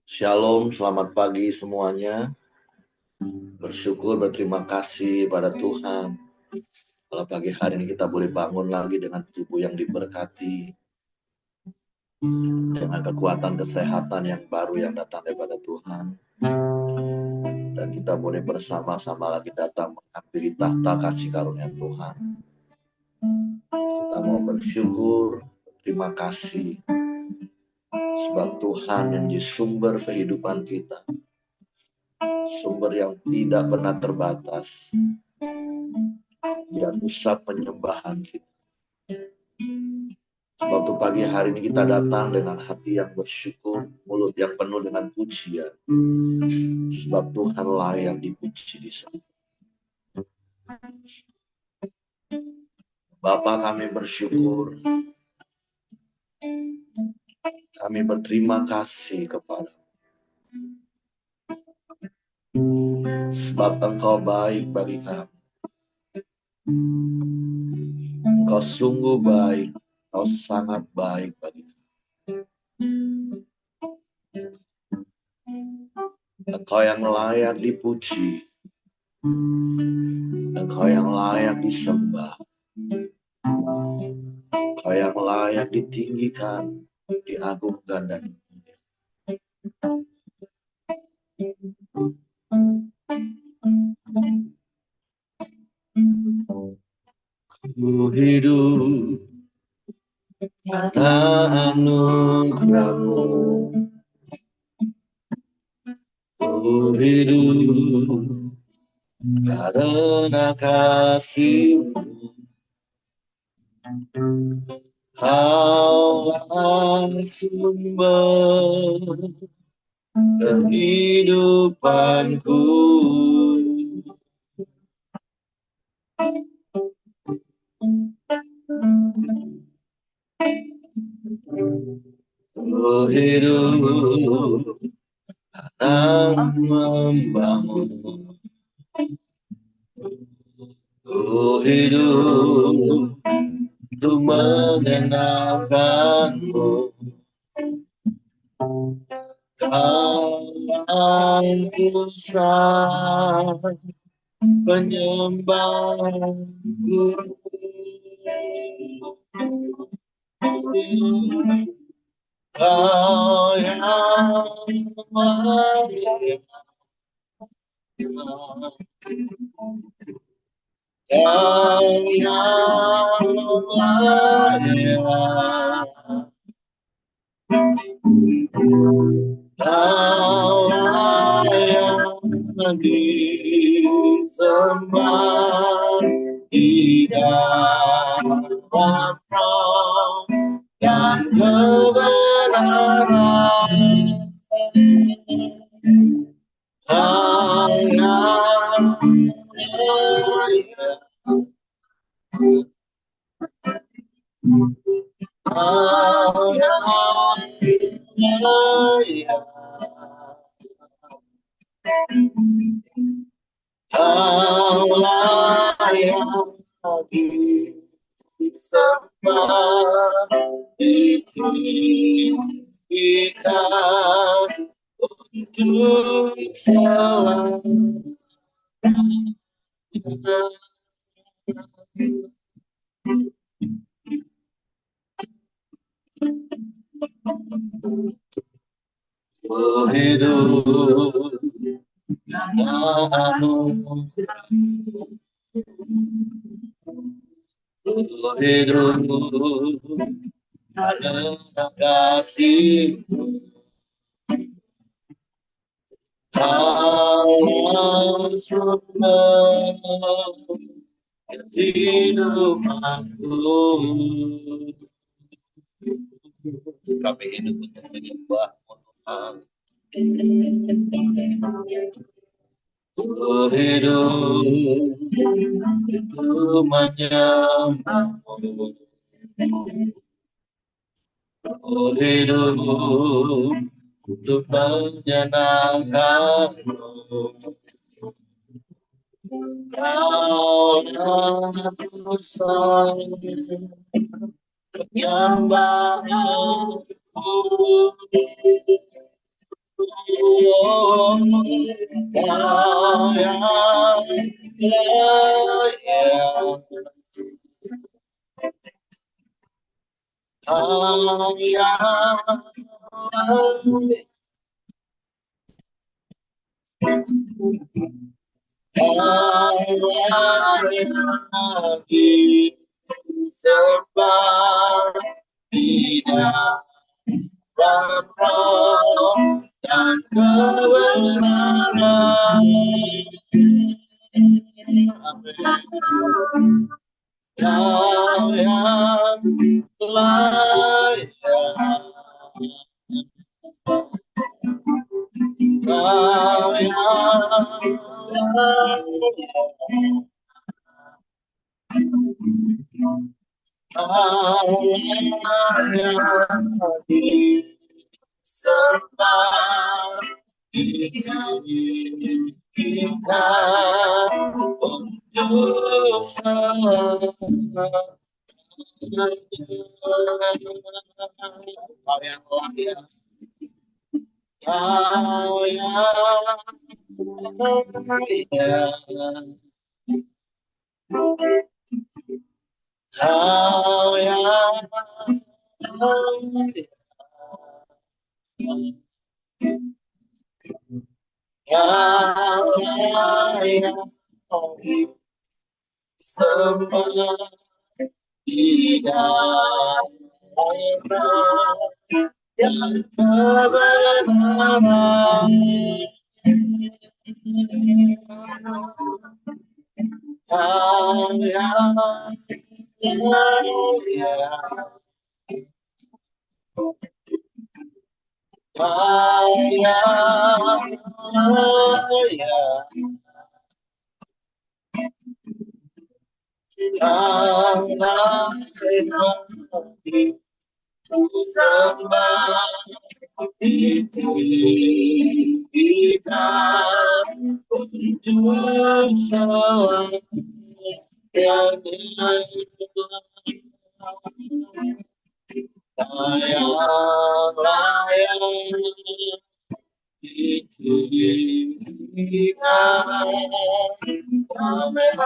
Shalom, selamat pagi semuanya. Bersyukur, berterima kasih pada Tuhan. Kalau pagi hari ini kita boleh bangun lagi dengan tubuh yang diberkati, dengan kekuatan kesehatan yang baru yang datang daripada Tuhan. Dan kita boleh bersama-sama lagi datang menghampiri tahta kasih karunia Tuhan. Kita mau bersyukur, terima kasih, sebab Tuhan yang menjadi sumber kehidupan kita. Sumber yang tidak pernah terbatas. Dia pusat penyembahan kita. Sebab itu pagi hari ini kita datang dengan hati yang bersyukur, mulut yang penuh dengan pujian. Sebab Tuhanlah yang dipuji di sana. Bapa, kami bersyukur. Kami berterima kasih kepada sebab Engkau baik bagi kami. Engkau sungguh baik. Engkau sangat baik bagi kami. Engkau yang layak dipuji. Engkau yang layak disembah. Engkau yang layak ditinggikan, diagungkan dan ku hidup karena anugerah-Mu. Ku hidup karena kasih-Mu. Kaulah sumber kehidupanku. Ku hidup karena membangun. Ku hidup untuk menyenangkan-Mu. Kaulah pusat penyembahku. Kau yang layak, Kau yang layak, Kau yang disembah di dalam roh dan kebenaran. Kau yang layak, Kau yang layak, Kau layak disembah, ditinggikan untuk selamanya. Ku hidup karena anugerah-Mu. Ku hidup karena kasih-Mu. Kau sumber kehidupanku. Kami hidup untuk menyembah-Mu, Tuhan. Ku hidup untuk menyembah-Mu. Ku hidup untuk menyenangkan-Mu. Kaulah pusat penyembahanku. Oh, Kau yang layak, Kau yang layak, Kau yang disembah di dalam roh dan kebenaran. Amin. Kau yang layak, Kau yang layak, Kau yang disembah di kita untuk selamanya. Kau yang layak, Kau yang layak, Kau yang layak, Kau yang disembah di dalam roh dan kebenaran. Kau yang layak, Kau yang layak, Kau layak disembah di kita untuk selamanya. Kau yang layak ditinggikan, Kau yang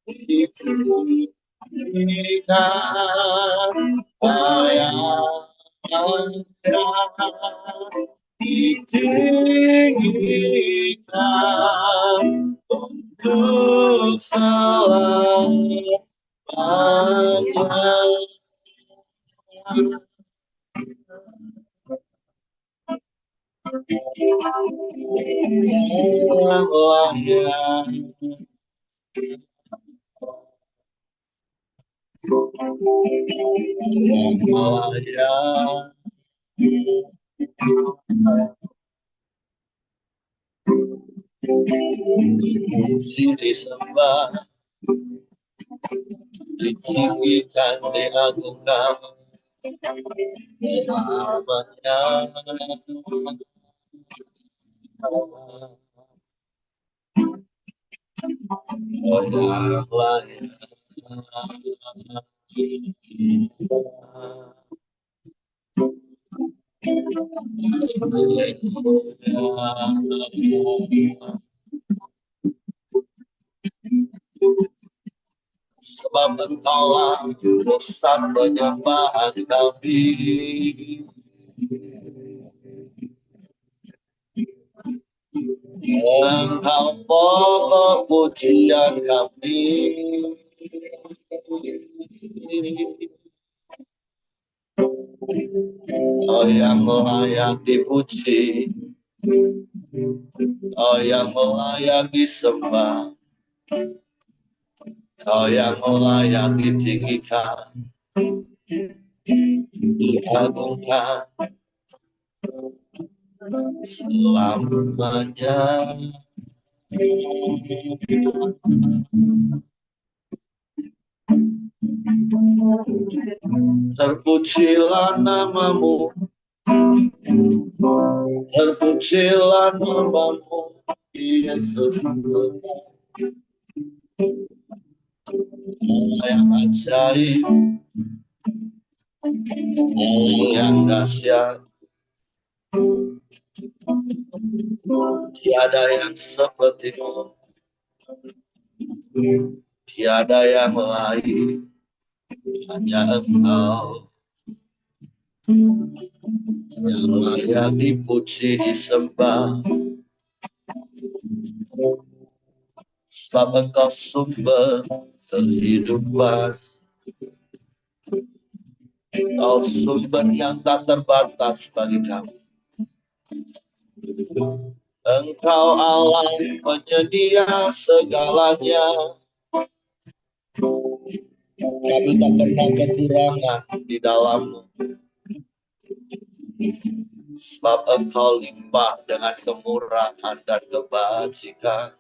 ditinggikan, Kau yang ditinggikan untuk selamanya. Disembah, ditinggikan, diagungkan namanya. Kau yang layak, sebab Engkaulah pusat penyembahan kami, Engkau pokok pujian kami. Kau yang layak dipuji, Kau yang layak disembah, Kau yang layak ditinggikan, diagungkan selamanya. Terpujilah namamu, terpujilah namamu, Yesus. Yang ajaib, Allah yang dahsyat, tiada yang sepertimu, tiada yang lain, hanya Engkau yang layak dipuji disembah, sebab Engkau sumber kehidupan, Engkau sumber yang tak terbatas bagi kami. Engkau Allah penyedia segalanya, kami tak pernah kekurangan di dalam-Mu, sebab Engkau limpah dengan kemurahan dan kebajikan.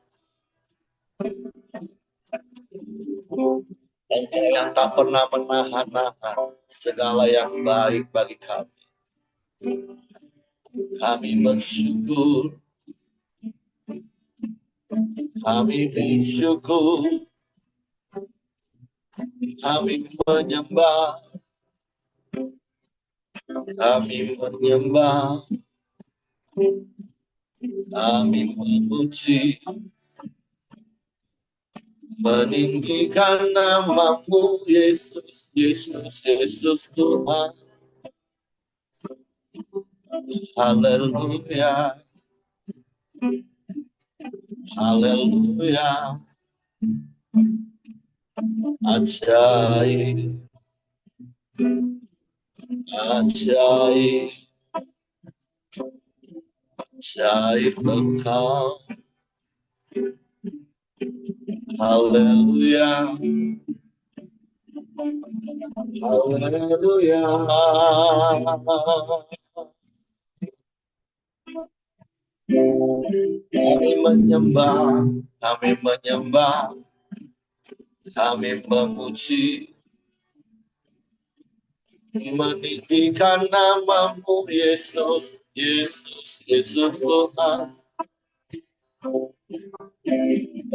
Engkau yang tak pernah menahan-nahan segala yang baik bagi kami. Kami bersyukur, kami bersyukur, kami menyembah, kami menyembah, kami memuji, meninggikan nama-Mu Yesus, Yesus, Yesus Tuhan. Haleluya, haleluya, ajaib, ajaib, ajaib Engkau. Haleluya, haleluya. Kami menyembah, kami menyembah, kami memuji, meninggikan nama-Mu Yesus, Yesus, Yesus Tuhan.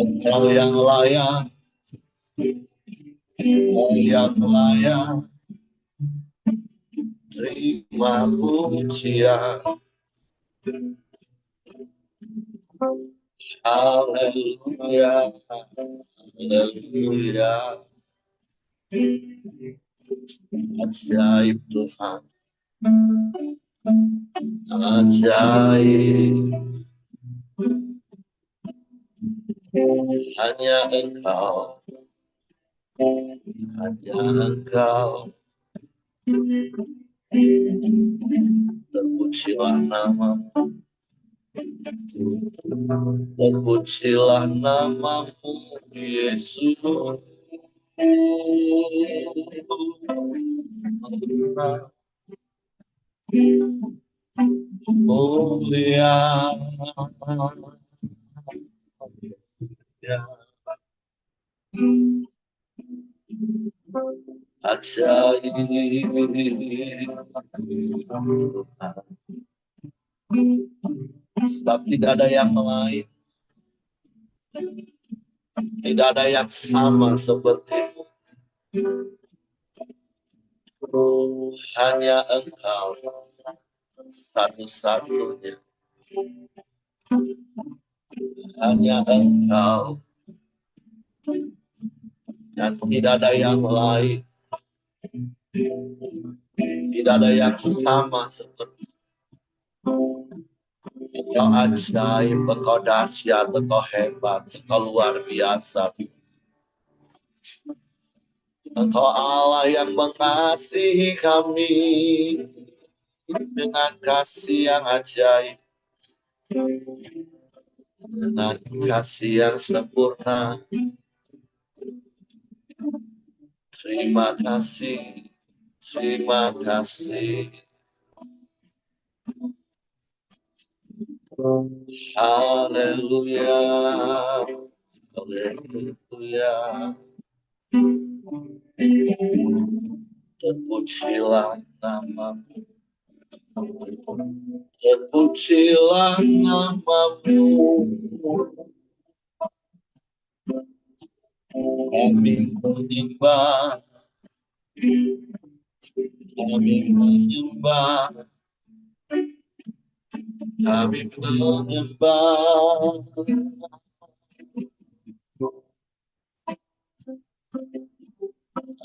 Engkau yang layak, Engkau yang layak, terima pujian. Haleluya, haleluya. Ajaib Tuhan, ajaib. Hanya Engkau, hanya Engkau. Terpujilah nama-Mu, terpujilah nama-Mu Yesus. Mulia, ajaib. Sebab tidak ada yang lain, tidak ada yang sama seperti-Mu. Hanya Engkau satu-satunya, hanya Engkau, dan tidak ada yang lain, tidak ada yang sama seperti. Engkau ajaib, Engkau dahsyat, Engkau hebat, Engkau luar biasa. Engkau Allah yang mengasihi kami dengan kasih yang ajaib, dengan kasih yang sempurna. Terima kasih, terima kasih. Haleluya, haleluya. Terpujilah nama-Mu, terpujilah nama-Mu. Kami menyembah, Kami menyembah, kami menyembah.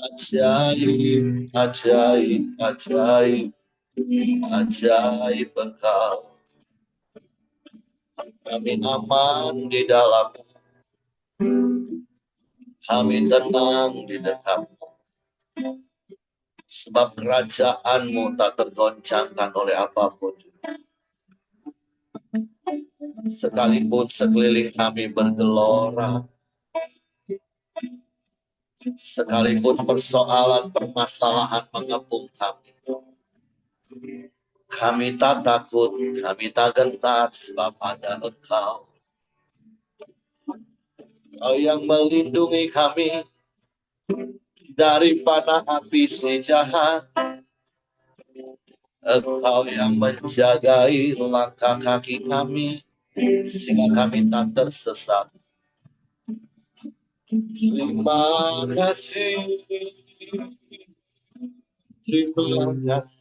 Ajaib, ajaib, ajaib, ajaib Engkau. Kami aman di dalam, kami tenang di dekat-Mu. Sebab kerajaan-Mu tak tergoncangkan oleh apapun. Sekalipun sekeliling kami bergelora, sekalipun persoalan permasalahan mengepung kami, kami tak takut, kami tak gentar, sebab ada Engkau. Engkau yang melindungi kami dari panah api si jahat. Engkau yang menjagai langkah kaki kami, sehingga kami tak tersesat. Terima kasih, terima kasih.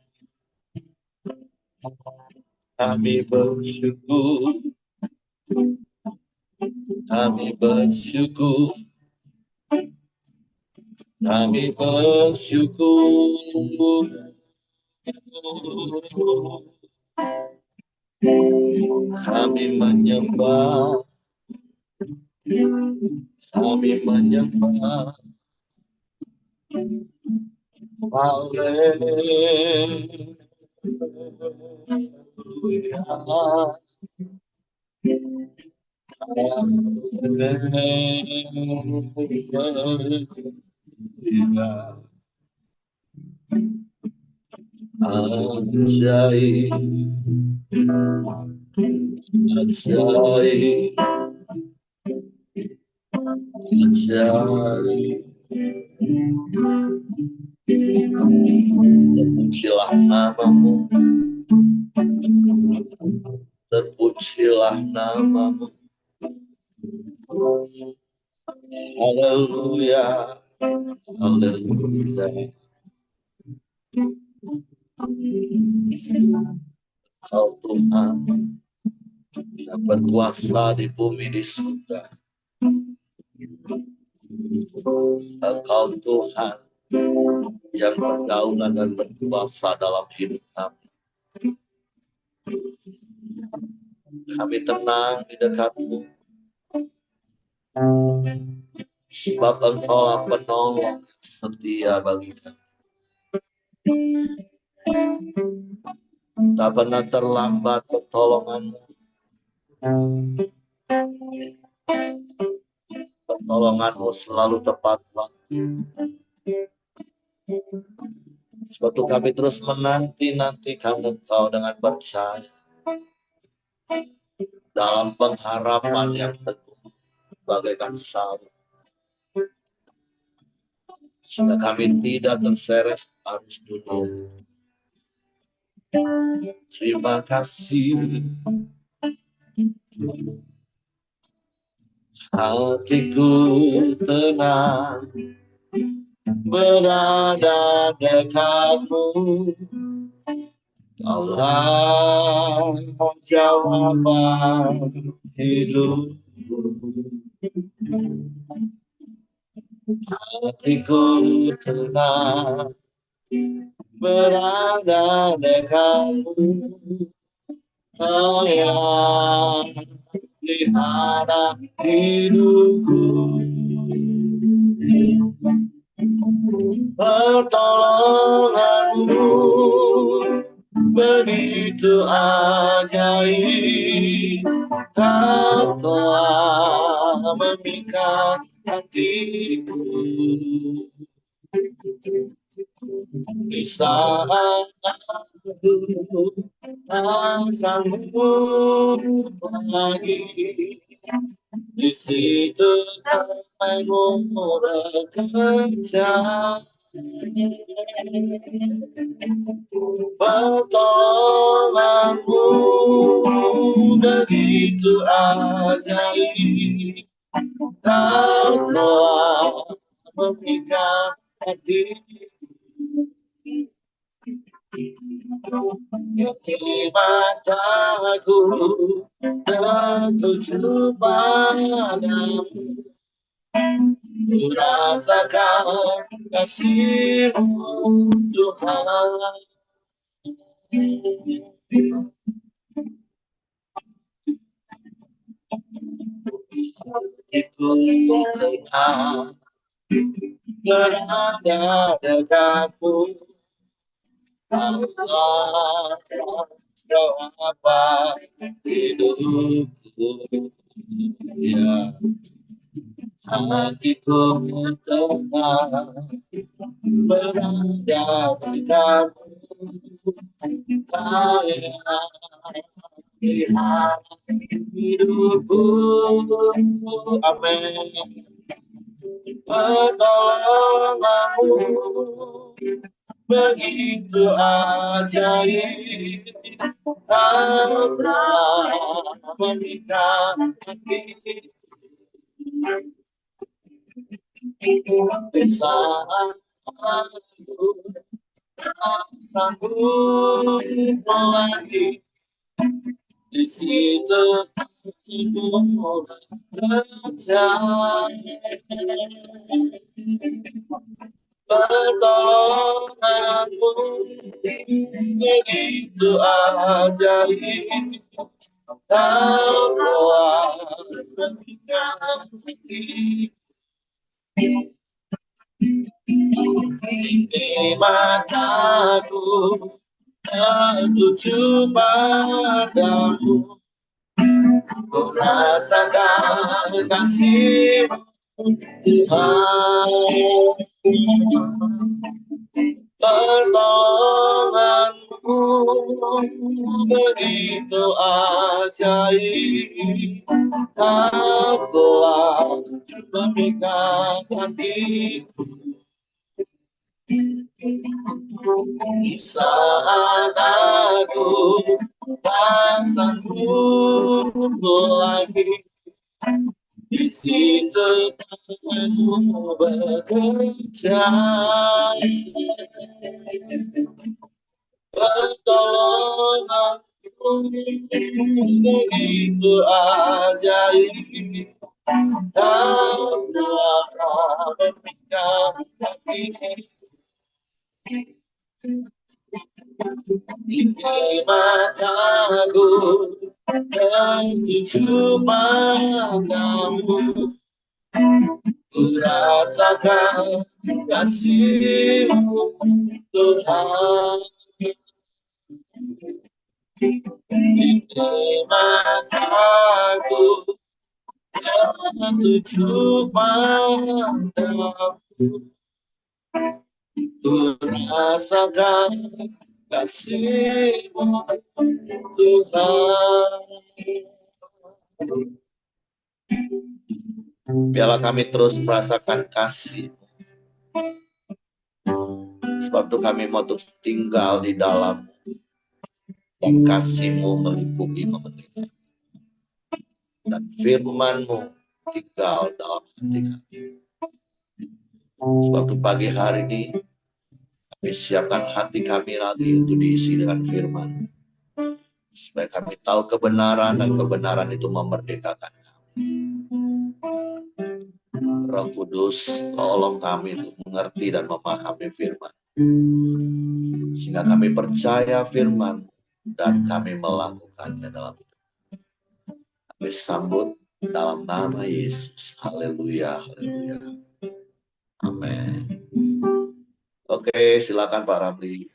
Kami bersyukur, kami bersyukur, kami bersyukur. Kami menyembah, kami menyembah. Ajaib, ajaib, ajaib. Terpujilah nama-Mu, terpujilah nama-Mu. Haleluya, haleluya. Engkau Tuhan yang berkuasa di bumi di surga. Engkau Tuhan yang berdaulat dan berkuasa dalam hidup kami. Kami tenang di dekat-Mu, sebab Engkaulah penolong setia bagi kami. Tak pernah terlambat pertolongan-Mu. Pertolongan-Mu selalu tepat waktu. Sebab itu kami terus menanti-nantikan Engkau dengan percaya, dalam pengharapan yang teguh bagaikan salib, sehingga kami tidak terseret arus dunia. Terima kasih, hatiku tenang berada dekat-Mu. Kaulah jawaban hidupku. Hatiku tenang berada dekat-Mu. Kau yang pelihara hidupku. Pertolongan-Mu begitu ajaib. Kau telah memikat hatiku. Di saat aku tak sanggup lagi, di situ tangan-Mu bekerja. Pertolongan-Mu begitu ajaib. Kau telah memikat hatiku. Kini mataku tertuju padamu, ku rasakan kasih-Mu Tuhan. Hatiku tenang berada dekatmu, Allah apa hidupku, ya. Hatiku tenang berada dekatmu, kaya lihat hidupku, amin. Pertolonganmu begitu ajaib, Kau telah memberikan bersamaku, tak sanggup lagi di situ hatiku berjalan. Pertolonganmu begitu ajaib, Kau telah memberikan ini mataku tertuju padamu, ku rasakan kasih-Mu Tuhan. Pertolonganmu begitu ajaib, Kau telah memberikan hatiku di saat aku tak sanggup lagi, di situ Kamu bekerja. Pertolonganmu begitu ajaib, Kau telah memberikan hati ini mataku tertuju padamu, ku rasakan kasih-Mu Tuhan. Ini mataku tertuju padamu, ku rasakan kasih-Mu Tuhan. Biarlah kami terus merasakan kasih, sebab itu kami mau terus tinggal di dalam, dan kasih-Mu meliputi memelihara, dan firman-Mu tinggal dalam hati kami. Sebab itu pagi hari ini kami siapkan hati kami lagi untuk diisi dengan firman, supaya kami tahu kebenaran, dan kebenaran itu memerdekakan kami. Roh Kudus, tolong kami untuk mengerti dan memahami firman, sehingga kami percaya firman dan kami melakukannya dalam hidup. Kami sambut dalam nama Yesus. Haleluya, haleluya. Amin. Oke, silakan Pak Ramli.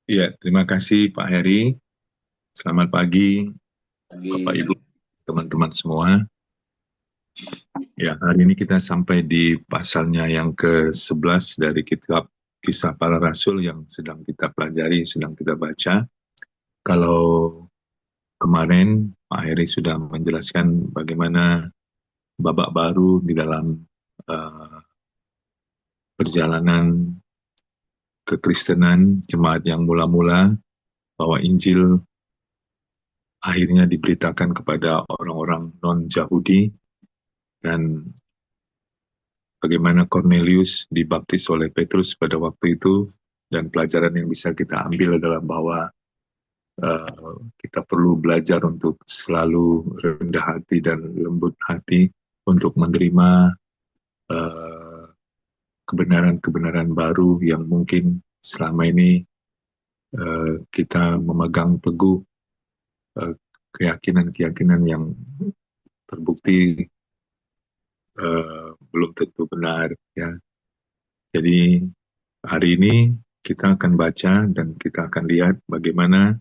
Ya, terima kasih Pak Heri. Selamat pagi, Bapak Ibu, teman-teman semua. Ya, hari ini kita sampai di pasalnya yang ke-11 dari kitab Kisah Para Rasul yang sedang kita pelajari, sedang kita baca. Kalau kemarin Pak Heri sudah menjelaskan bagaimana babak baru di dalam perjalanan kekristenan jemaat yang mula-mula, bahwa Injil akhirnya diberitakan kepada orang-orang non-Yahudi, dan bagaimana Cornelius dibaptis oleh Petrus pada waktu itu, dan pelajaran yang bisa kita ambil adalah bahwa kita perlu belajar untuk selalu rendah hati dan lembut hati untuk menerima eh, kebenaran-kebenaran baru yang mungkin selama ini kita memegang teguh eh, keyakinan-keyakinan yang terbukti belum tentu benar, ya. Jadi hari ini kita akan baca dan kita akan lihat bagaimana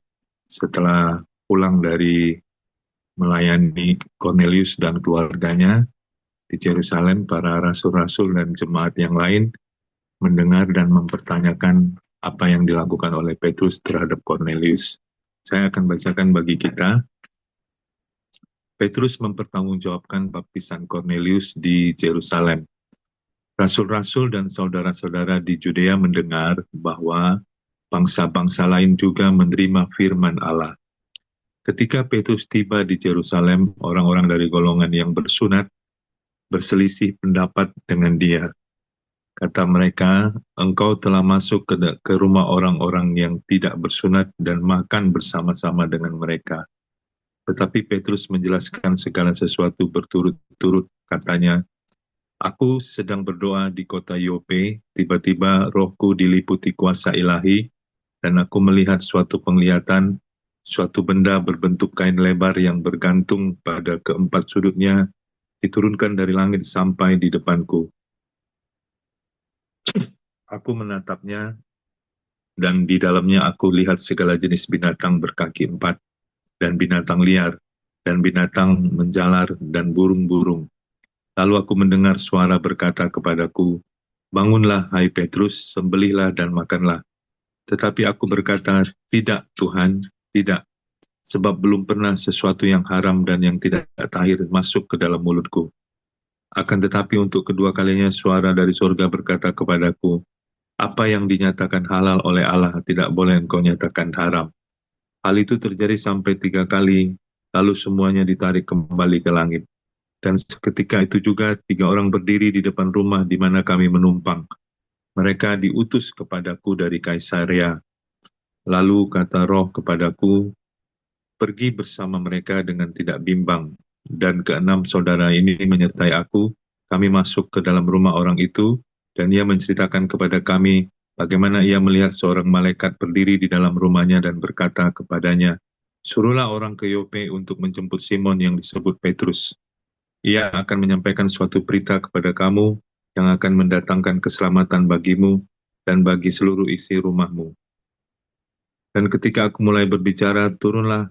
setelah pulang dari melayani Cornelius dan keluarganya di Yerusalem, para rasul-rasul dan jemaat yang lain mendengar dan mempertanyakan apa yang dilakukan oleh Petrus terhadap Cornelius. Saya akan bacakan bagi kita. Petrus mempertanggungjawabkan baptisan Cornelius di Yerusalem. Rasul-rasul dan saudara-saudara di Judea mendengar bahwa bangsa-bangsa lain juga menerima firman Allah. Ketika Petrus tiba di Yerusalem, orang-orang dari golongan yang bersunat berselisih pendapat dengan dia. Kata mereka, engkau telah masuk ke rumah orang-orang yang tidak bersunat dan makan bersama-sama dengan mereka. Tetapi Petrus menjelaskan segala sesuatu berturut-turut, katanya, aku sedang berdoa di kota Yope, tiba-tiba rohku diliputi kuasa ilahi, dan aku melihat suatu penglihatan, suatu benda berbentuk kain lebar yang bergantung pada keempat sudutnya, diturunkan dari langit sampai di depanku. Aku menatapnya, dan di dalamnya aku lihat segala jenis binatang berkaki empat, dan binatang liar, dan binatang menjalar, dan burung-burung. Lalu aku mendengar suara berkata kepadaku, bangunlah hai Petrus, sembelihlah dan makanlah. Tetapi aku berkata, tidak Tuhan, tidak, sebab belum pernah sesuatu yang haram dan yang tidak tahir masuk ke dalam mulutku. Akan tetapi untuk kedua kalinya suara dari surga berkata kepadaku, apa yang dinyatakan halal oleh Allah tidak boleh engkau nyatakan haram. Hal itu terjadi sampai 3 kali, lalu semuanya ditarik kembali ke langit. Dan seketika itu juga 3 orang berdiri di depan rumah di mana kami menumpang. Mereka diutus kepadaku dari Kaisarea. Lalu kata roh kepadaku, pergi bersama mereka dengan tidak bimbang. Dan keenam saudara ini menyertai aku, kami masuk ke dalam rumah orang itu, dan ia menceritakan kepada kami bagaimana ia melihat seorang malaikat berdiri di dalam rumahnya dan berkata kepadanya, suruhlah orang ke Yope untuk menjemput Simon yang disebut Petrus. Ia akan menyampaikan suatu berita kepada kamu yang akan mendatangkan keselamatan bagimu dan bagi seluruh isi rumahmu. Dan ketika aku mulai berbicara, turunlah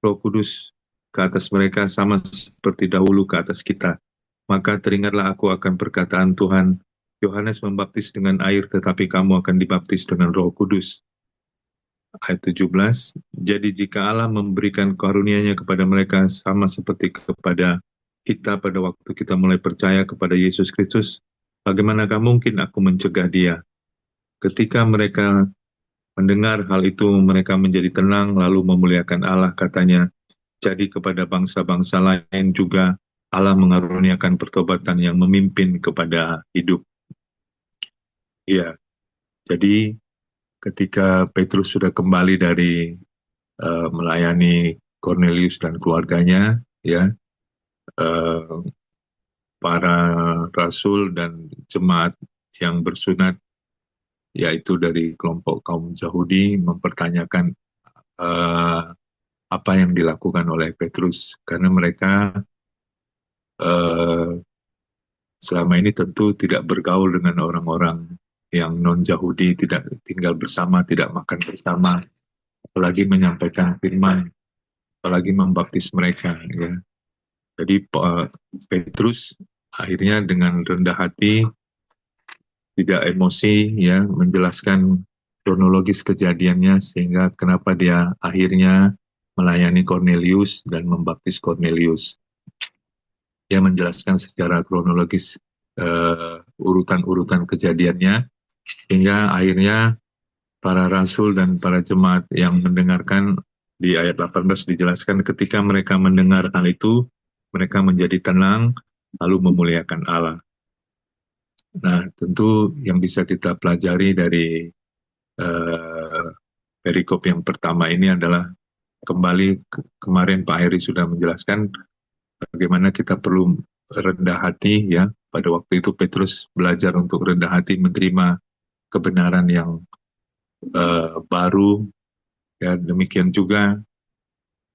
Roh Kudus ke atas mereka sama seperti dahulu ke atas kita. Maka teringatlah aku akan perkataan Tuhan, Yohanes membaptis dengan air, tetapi kamu akan dibaptis dengan Roh Kudus. Ayat 17, jadi jika Allah memberikan karunia-Nya kepada mereka sama seperti kepada kita pada waktu kita mulai percaya kepada Yesus Kristus, bagaimanakah mungkin aku mencegah dia? Ketika mereka mendengar hal itu, mereka menjadi tenang lalu memuliakan Allah, katanya, jadi kepada bangsa-bangsa lain juga Allah mengaruniakan pertobatan yang memimpin kepada hidup. Ya, jadi ketika Petrus sudah kembali dari melayani Cornelius dan keluarganya, ya, para rasul dan jemaat yang bersunat, yaitu dari kelompok kaum Yahudi, mempertanyakan apa yang dilakukan oleh Petrus, karena mereka selama ini tentu tidak bergaul dengan orang-orang yang non-Yahudi, tidak tinggal bersama, tidak makan bersama, apalagi menyampaikan firman, apalagi membaptis mereka. Ya. Jadi Petrus akhirnya dengan rendah hati, tidak emosi, ya, menjelaskan kronologis kejadiannya sehingga kenapa dia akhirnya melayani Cornelius dan membaptis Cornelius. Dia menjelaskan secara kronologis urutan-urutan kejadiannya hingga akhirnya para rasul dan para jemaat yang mendengarkan di ayat 18 dijelaskan ketika mereka mendengar hal itu, mereka menjadi tenang lalu memuliakan Allah. Nah, tentu yang bisa kita pelajari dari eh, perikop yang pertama ini adalah kembali kemarin Pak Heri sudah menjelaskan bagaimana kita perlu rendah hati ya. Pada waktu itu Petrus belajar untuk rendah hati menerima kebenaran yang baru ya. Demikian juga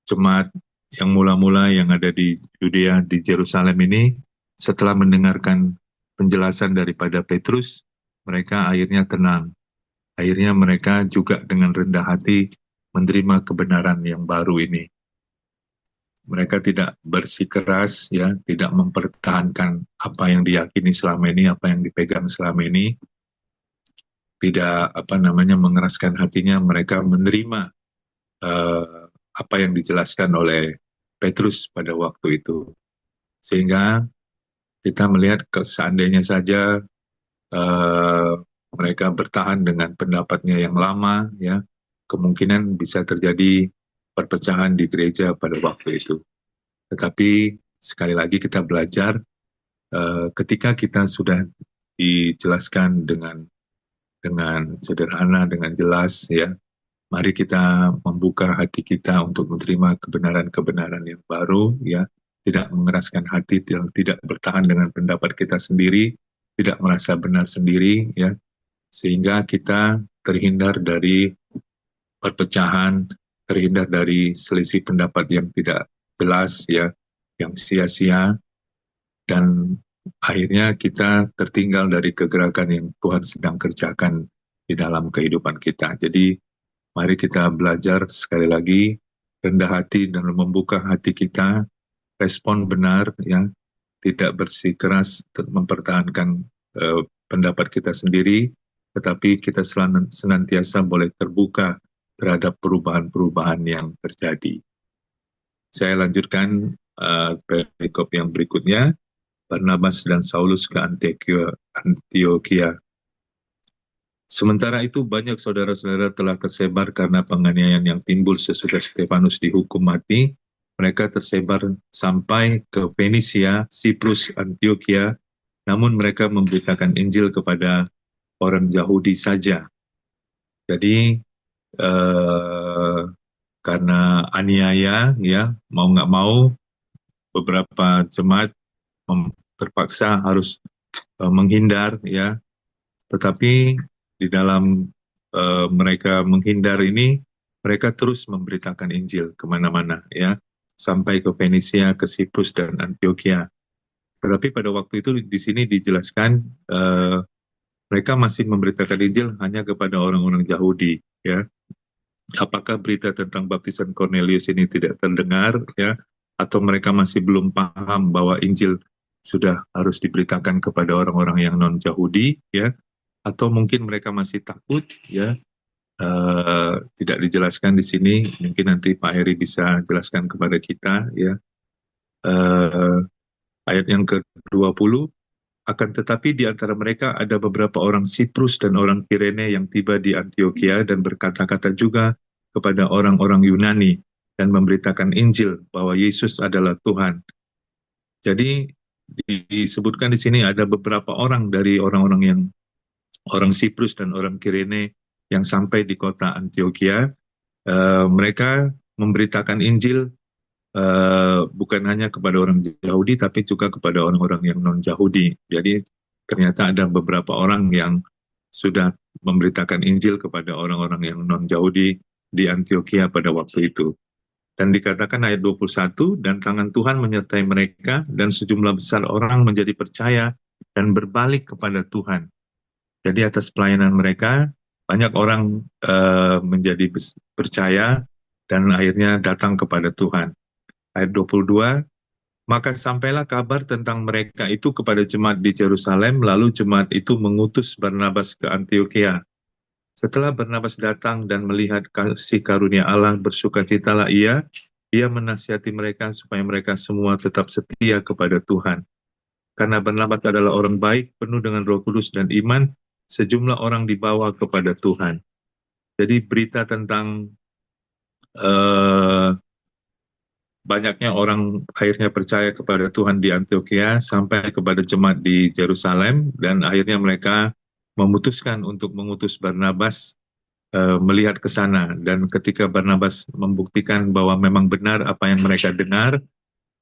jemaat yang mula-mula yang ada di Yudea di Yerusalem ini setelah mendengarkan penjelasan daripada Petrus, mereka akhirnya tenang. Akhirnya mereka juga dengan rendah hati menerima kebenaran yang baru ini. Mereka tidak bersikeras, ya, tidak mempertahankan apa yang diyakini selama ini, apa yang dipegang selama ini, tidak mengeraskan hatinya. Mereka menerima eh, apa yang dijelaskan oleh Petrus pada waktu itu, sehingga kita melihat seandainya saja eh, mereka bertahan dengan pendapatnya yang lama, ya, kemungkinan bisa terjadi perpecahan di gereja pada waktu itu. Tetapi sekali lagi kita belajar ketika kita sudah dijelaskan dengan sederhana, dengan jelas, ya, mari kita membuka hati kita untuk menerima kebenaran-kebenaran yang baru, ya, tidak mengeraskan hati, tidak bertahan dengan pendapat kita sendiri, tidak merasa benar sendiri, ya, sehingga kita terhindar dari perpecahan, terhindar dari selisih pendapat yang tidak jelas, ya, yang sia-sia, dan akhirnya kita tertinggal dari kegerakan yang Tuhan sedang kerjakan di dalam kehidupan kita. Jadi mari kita belajar sekali lagi rendah hati dan membuka hati kita, respon benar, ya, tidak bersikeras mempertahankan pendapat kita sendiri, tetapi kita senantiasa boleh terbuka terhadap perubahan-perubahan yang terjadi. Saya lanjutkan perikop yang berikutnya. Barnabas dan Saulus ke Antioquia. Sementara itu banyak saudara-saudara telah tersebar karena penganiayaan yang timbul sesudah Stefanus dihukum mati. Mereka tersebar sampai ke Fenisia, Siprus, Antioquia, namun mereka memberitakan Injil kepada orang Yahudi saja. Jadi karena aniaya, ya, mau nggak mau beberapa jemaat terpaksa harus menghindar, ya. Tetapi di dalam mereka menghindar ini, mereka terus memberitakan Injil kemana-mana, ya, sampai ke Fenisia, ke Siprus dan Antioquia. Tetapi pada waktu itu di sini dijelaskan mereka masih memberitakan Injil hanya kepada orang-orang Yahudi, ya. Apakah berita tentang baptisan Cornelius ini tidak terdengar, ya, atau mereka masih belum paham bahwa Injil sudah harus diberitakan kepada orang-orang yang non-Yahudi, ya, atau mungkin mereka masih takut, ya, tidak dijelaskan di sini. Mungkin nanti Pak Heri bisa jelaskan kepada kita, ya. Ayat yang ke-20, akan tetapi di antara mereka ada beberapa orang Siprus dan orang Kirene yang tiba di Antioquia dan berkata-kata juga kepada orang-orang Yunani dan memberitakan Injil bahwa Yesus adalah Tuhan. Jadi disebutkan di sini ada beberapa orang dari orang-orang yang orang Siprus dan orang Kirene yang sampai di kota Antioquia. Mereka memberitakan Injil bukan hanya kepada orang Yahudi, tapi juga kepada orang-orang yang non-Yahudi. Jadi ternyata ada beberapa orang yang sudah memberitakan Injil kepada orang-orang yang non-Yahudi di Antioquia pada waktu itu. Dan dikatakan ayat 21, dan tangan Tuhan menyertai mereka, dan sejumlah besar orang menjadi percaya dan berbalik kepada Tuhan. Jadi atas pelayanan mereka, banyak orang menjadi percaya dan akhirnya datang kepada Tuhan. Ayat 22, maka sampailah kabar tentang mereka itu kepada jemaat di Yerusalem, lalu jemaat itu mengutus Barnabas ke Antioquia. Setelah Barnabas datang dan melihat kasih karunia Allah, bersukacitalah ia menasihati mereka supaya mereka semua tetap setia kepada Tuhan. Karena Barnabas adalah orang baik, penuh dengan Roh Kudus dan iman, sejumlah orang dibawa kepada Tuhan. Jadi berita tentang banyaknya orang akhirnya percaya kepada Tuhan di Antioquia sampai kepada jemaat di Yerusalem, dan akhirnya mereka memutuskan untuk mengutus Barnabas melihat ke sana. Dan ketika Barnabas membuktikan bahwa memang benar apa yang mereka dengar,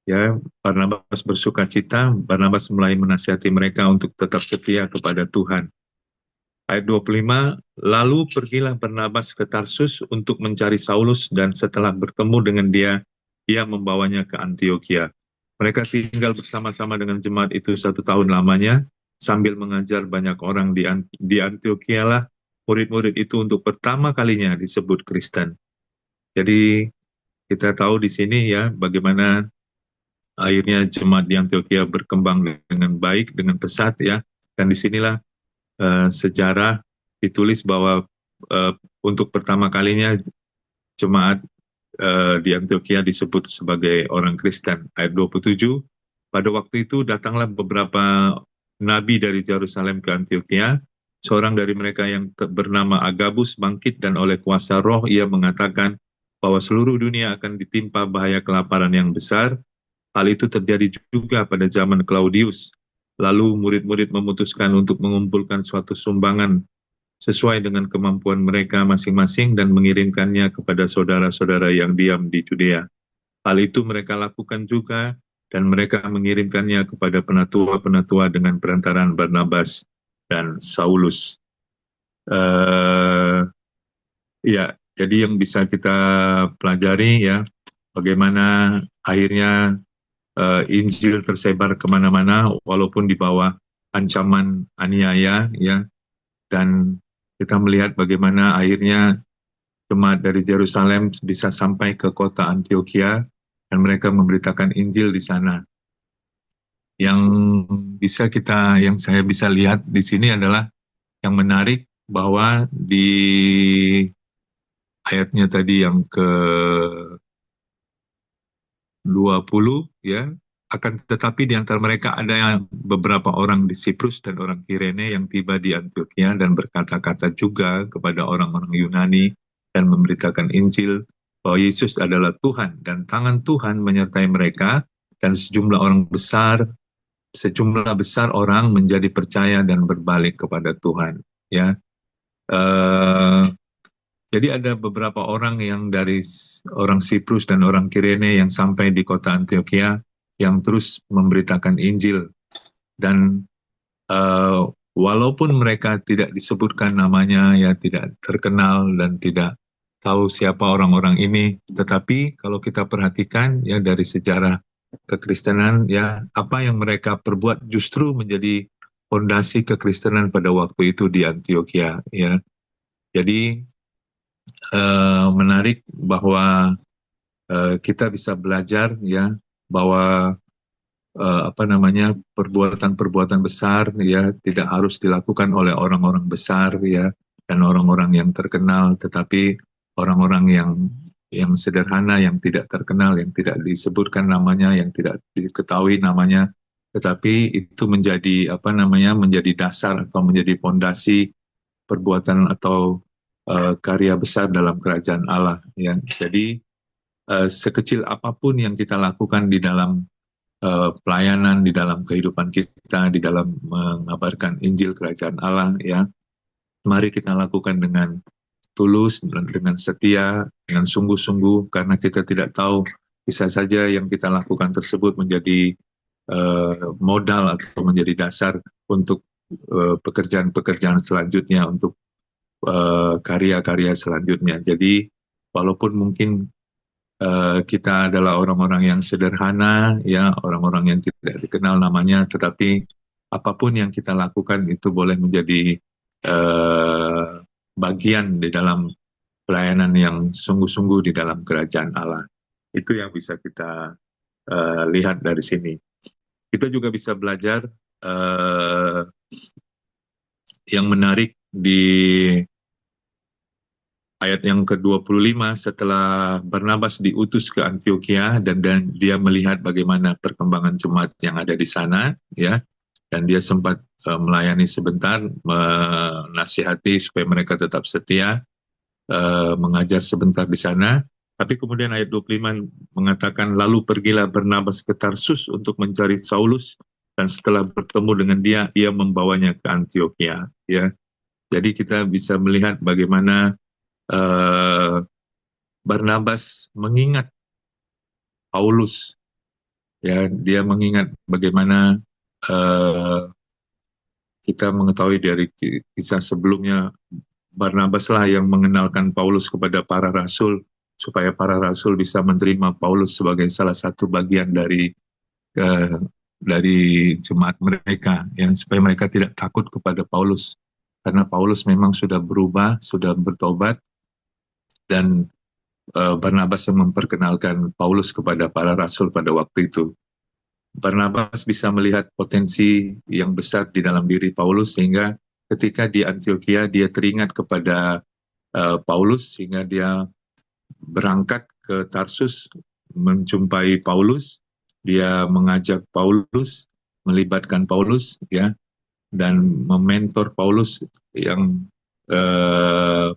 ya, Barnabas bersuka cita. Barnabas mulai menasihati mereka untuk tetap setia kepada Tuhan. Ayat 25, lalu pergilah Barnabas ke Tarsus untuk mencari Saulus, dan setelah bertemu dengan dia, dia membawanya ke Antioquia. Mereka tinggal bersama-sama dengan jemaat itu 1 tahun lamanya, sambil mengajar banyak orang di Antioquia lah. Murid-murid itu untuk pertama kalinya disebut Kristen. Jadi kita tahu di sini ya bagaimana akhirnya jemaat di Antioquia berkembang dengan baik, dengan pesat ya. Dan disinilah sejarah ditulis bahwa untuk pertama kalinya jemaat di Antioquia disebut sebagai orang Kristen. Ayat 27, pada waktu itu datanglah beberapa nabi dari Yerusalem ke Antioquia. Seorang dari mereka yang bernama Agabus bangkit, dan oleh kuasa roh ia mengatakan bahwa seluruh dunia akan ditimpa bahaya kelaparan yang besar. Hal itu terjadi juga pada zaman Claudius. Lalu murid-murid memutuskan untuk mengumpulkan suatu sumbangan sesuai dengan kemampuan mereka masing-masing dan mengirimkannya kepada saudara-saudara yang diam di Judea. Hal itu mereka lakukan juga, dan mereka mengirimkannya kepada penatua-penatua dengan perantaraan Barnabas dan Saulus. Ya, jadi yang bisa kita pelajari ya, bagaimana akhirnya Injil tersebar kemana-mana walaupun di bawah ancaman aniaya ya, dan kita melihat bagaimana akhirnya jemaat dari Yerusalem bisa sampai ke kota Antioquia dan mereka memberitakan Injil di sana. Yang yang saya bisa lihat di sini adalah yang menarik bahwa di ayatnya tadi yang ke 20 ya, akan tetapi di antara mereka ada beberapa orang di Siprus dan orang Kirene yang tiba di Antioquia dan berkata-kata juga kepada orang-orang Yunani dan memberitakan Injil bahwa Yesus adalah Tuhan, dan tangan Tuhan menyertai mereka, dan sejumlah besar orang menjadi percaya dan berbalik kepada Tuhan ya. Jadi ada beberapa orang yang dari orang Siprus dan orang Kirene yang sampai di kota Antioquia yang terus memberitakan Injil. Dan walaupun mereka tidak disebutkan namanya, ya tidak terkenal dan tidak tahu siapa orang-orang ini, tetapi kalau kita perhatikan ya dari sejarah kekristenan ya, apa yang mereka perbuat justru menjadi fondasi kekristenan pada waktu itu di Antioquia ya. Jadi menarik bahwa kita bisa belajar ya bahwa perbuatan-perbuatan besar ya tidak harus dilakukan oleh orang-orang besar ya dan orang-orang yang terkenal, tetapi orang-orang yang sederhana, yang tidak terkenal, yang tidak disebutkan namanya, yang tidak diketahui namanya, tetapi itu menjadi menjadi dasar atau menjadi fondasi perbuatan atau karya besar dalam kerajaan Allah ya. Jadi sekecil apapun yang kita lakukan di dalam pelayanan, di dalam kehidupan kita, di dalam mengabarkan Injil kerajaan Allah ya, mari kita lakukan dengan tulus, dengan setia, dengan sungguh-sungguh, karena kita tidak tahu, bisa saja yang kita lakukan tersebut menjadi modal atau menjadi dasar untuk pekerjaan-pekerjaan selanjutnya, untuk karya-karya selanjutnya. Jadi walaupun mungkin kita adalah orang-orang yang sederhana, ya orang-orang yang tidak dikenal namanya, tetapi apapun yang kita lakukan itu boleh menjadi bagian di dalam pelayanan yang sungguh-sungguh di dalam kerajaan Allah. Itu yang bisa kita lihat dari sini. Kita juga bisa belajar yang menarik di ayat yang ke-25, setelah Barnabas diutus ke Antioquia dan dia melihat bagaimana perkembangan jemaat yang ada di sana ya, dan dia sempat melayani sebentar, menasihati supaya mereka tetap setia, mengajar sebentar di sana. Tapi kemudian ayat 25 mengatakan, lalu pergilah Barnabas ke Tarsus untuk mencari Saulus, dan setelah bertemu dengan dia, ia membawanya ke Antioquia. Ya, jadi kita bisa melihat bagaimana Barnabas mengingat Paulus. Ya, dia mengingat bagaimana eh, kita mengetahui dari kisah sebelumnya, Barnabas lah yang mengenalkan Paulus kepada para rasul, supaya para rasul bisa menerima Paulus sebagai salah satu bagian eh, dari jemaat mereka, yang supaya mereka tidak takut kepada Paulus, karena Paulus memang sudah berubah, sudah bertobat, dan Barnabas yang memperkenalkan Paulus kepada para rasul pada waktu itu. Barnabas bisa melihat potensi yang besar di dalam diri Paulus, sehingga ketika di Antioquia dia teringat kepada Paulus, sehingga dia berangkat ke Tarsus menjumpai Paulus. Dia mengajak Paulus, melibatkan Paulus, ya, dan mementor Paulus yang eh,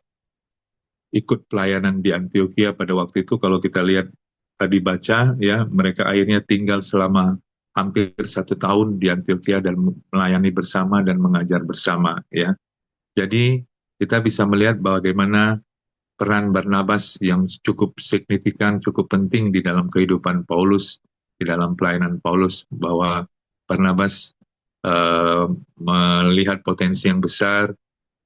ikut pelayanan di Antioquia pada waktu itu. Kalau kita lihat tadi baca, ya, mereka akhirnya tinggal selama hampir 1 tahun di Antioquia dan melayani bersama dan mengajar bersama, ya. Jadi kita bisa melihat bagaimana peran Barnabas yang cukup signifikan, cukup penting di dalam kehidupan Paulus, di dalam pelayanan Paulus, bahwa Barnabas eh, melihat potensi yang besar,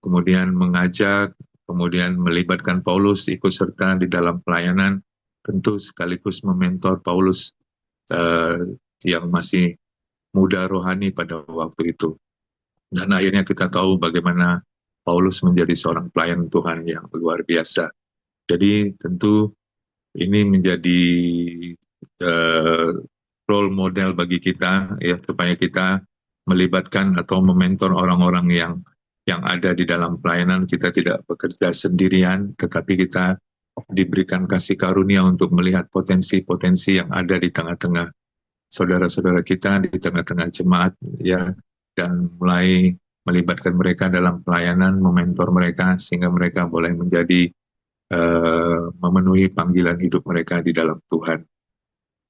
kemudian mengajak, kemudian melibatkan Paulus ikut serta di dalam pelayanan, tentu sekaligus mementor Paulus eh, yang masih muda rohani pada waktu itu. Dan akhirnya kita tahu bagaimana Paulus menjadi seorang pelayan Tuhan yang luar biasa. Jadi tentu ini menjadi uh, role model bagi kita, ya, supaya kita melibatkan atau mementor orang-orang yang ada di dalam pelayanan. Kita tidak bekerja sendirian, tetapi kita diberikan kasih karunia untuk melihat potensi-potensi yang ada di tengah-tengah saudara-saudara kita, di tengah-tengah jemaat, ya, dan mulai melibatkan mereka dalam pelayanan, mementor mereka sehingga mereka boleh menjadi memenuhi panggilan hidup mereka di dalam Tuhan.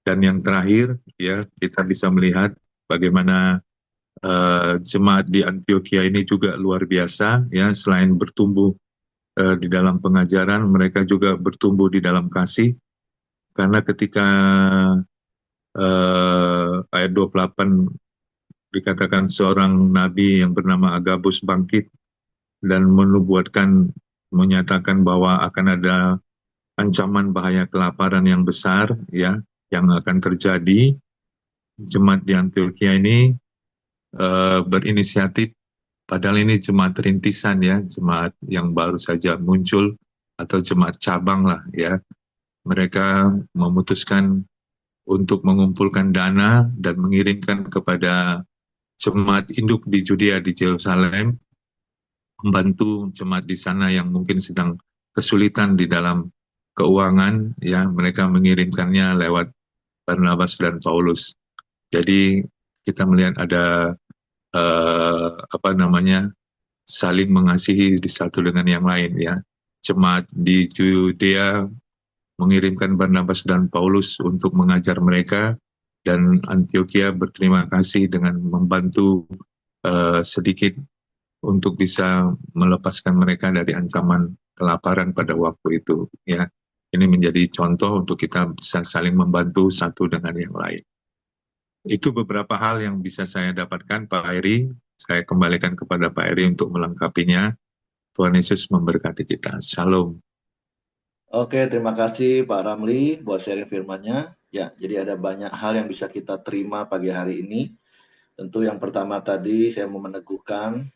Dan yang terakhir, ya, kita bisa melihat bagaimana jemaat di Antioquia ini juga luar biasa, ya. Selain bertumbuh di dalam pengajaran, mereka juga bertumbuh di dalam kasih, karena ketika ayat 28 dikatakan seorang nabi yang bernama Agabus bangkit dan menyatakan bahwa akan ada ancaman bahaya kelaparan yang besar, ya, yang akan terjadi. Jemaat di Antioquia ini berinisiatif, padahal ini jemaat rintisan, ya, jemaat yang baru saja muncul atau jemaat cabang lah, ya. Mereka memutuskan untuk mengumpulkan dana dan mengirimkan kepada jemaat induk di Judea, di Yerusalem, membantu jemaat di sana yang mungkin sedang kesulitan di dalam keuangan, ya. Mereka mengirimkannya lewat Barnabas dan Paulus. Jadi kita melihat ada saling mengasihi di satu dengan yang lain, ya. Jemaat di Judea mengirimkan Barnabas dan Paulus untuk mengajar mereka, dan Antioquia berterima kasih dengan membantu sedikit untuk bisa melepaskan mereka dari ancaman kelaparan pada waktu itu, ya. Ini menjadi contoh untuk kita bisa saling membantu satu dengan yang lain. Itu beberapa hal yang bisa saya dapatkan, Pak Heri. Saya kembalikan kepada Pak Heri untuk melengkapinya. Tuhan Yesus memberkati kita. Shalom. Oke, terima kasih Pak Ramli buat sharing firman-Nya. Ya, jadi ada banyak hal yang bisa kita terima pagi hari ini. Tentu yang pertama tadi saya mau meneguhkan,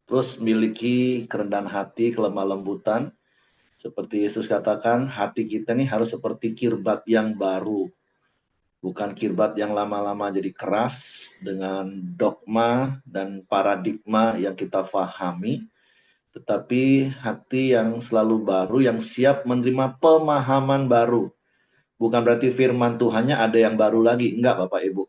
terus miliki kerendahan hati, kelemah lembutan. Seperti Yesus katakan, hati kita nih harus seperti kirbat yang baru. Bukan kirbat yang lama-lama jadi keras dengan dogma dan paradigma yang kita fahami, tetapi hati yang selalu baru, yang siap menerima pemahaman baru. Bukan berarti firman Tuhannya ada yang baru lagi. Enggak, Bapak Ibu.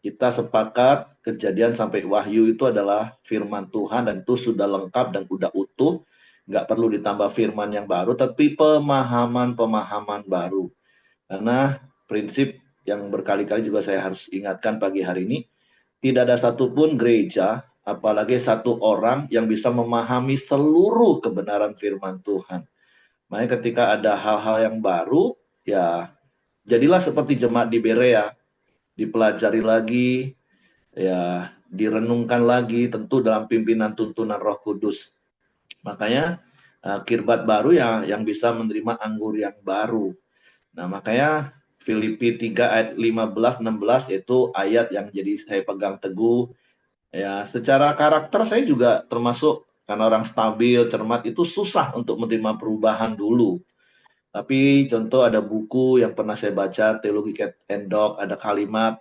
Kita sepakat Kejadian sampai Wahyu itu adalah firman Tuhan, dan itu sudah lengkap dan sudah utuh. nggak perlu ditambah firman yang baru, tapi pemahaman-pemahaman baru. Karena prinsip yang berkali-kali juga saya harus ingatkan pagi hari ini, tidak ada satupun gereja, apalagi satu orang yang bisa memahami seluruh kebenaran firman Tuhan. Makanya ketika ada hal-hal yang baru, ya jadilah seperti jemaat di Berea, dipelajari lagi, ya direnungkan lagi, tentu dalam pimpinan tuntunan Roh Kudus. Makanya kirbat baru yang bisa menerima anggur yang baru. Nah, makanya Filipi 3 ayat 15-16 itu ayat yang jadi saya pegang teguh. Ya, secara karakter saya juga termasuk karena orang stabil, cermat itu susah untuk menerima perubahan dulu. Tapi contoh ada buku yang pernah saya baca, Teologi Cat and Dog, ada kalimat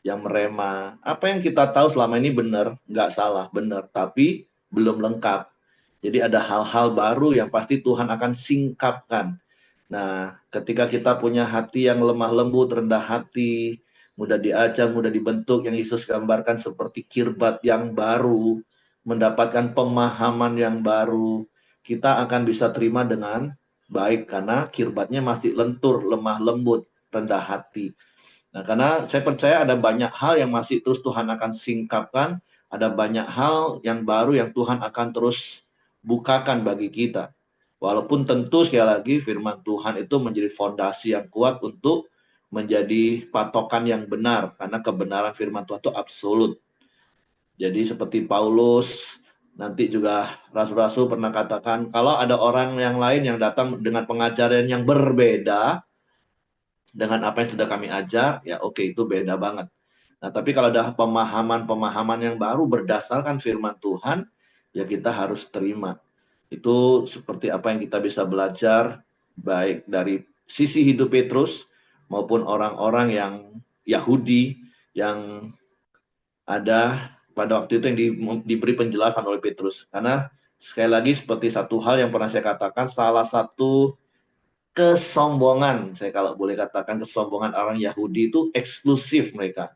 yang merema. Apa yang kita tahu selama ini benar, nggak salah, benar, tapi belum lengkap. Jadi ada hal-hal baru yang pasti Tuhan akan singkapkan. Nah, ketika kita punya hati yang lemah lembut, rendah hati, mudah diajak, mudah dibentuk, yang Yesus gambarkan seperti kirbat yang baru, mendapatkan pemahaman yang baru, kita akan bisa terima dengan baik karena kirbatnya masih lentur, lemah lembut, rendah hati. Nah, karena saya percaya ada banyak hal yang masih terus Tuhan akan singkapkan, ada banyak hal yang baru yang Tuhan akan terus bukakan bagi kita. Walaupun tentu sekali lagi firman Tuhan itu menjadi fondasi yang kuat untuk menjadi patokan yang benar, karena kebenaran firman Tuhan itu absolut. Jadi seperti Paulus, nanti juga rasul-rasul pernah katakan, kalau ada orang yang lain yang datang dengan pengajaran yang berbeda dengan apa yang sudah kami ajar, ya oke, itu beda banget. Nah, tapi kalau ada pemahaman-pemahaman yang baru berdasarkan firman Tuhan, ya kita harus terima. Itu seperti apa yang kita bisa belajar, baik dari sisi hidup Petrus, maupun orang-orang yang Yahudi, yang ada pada waktu itu yang diberi penjelasan oleh Petrus. Karena sekali lagi seperti satu hal yang pernah saya katakan, salah satu kesombongan, saya kalau boleh katakan kesombongan orang Yahudi itu eksklusif mereka.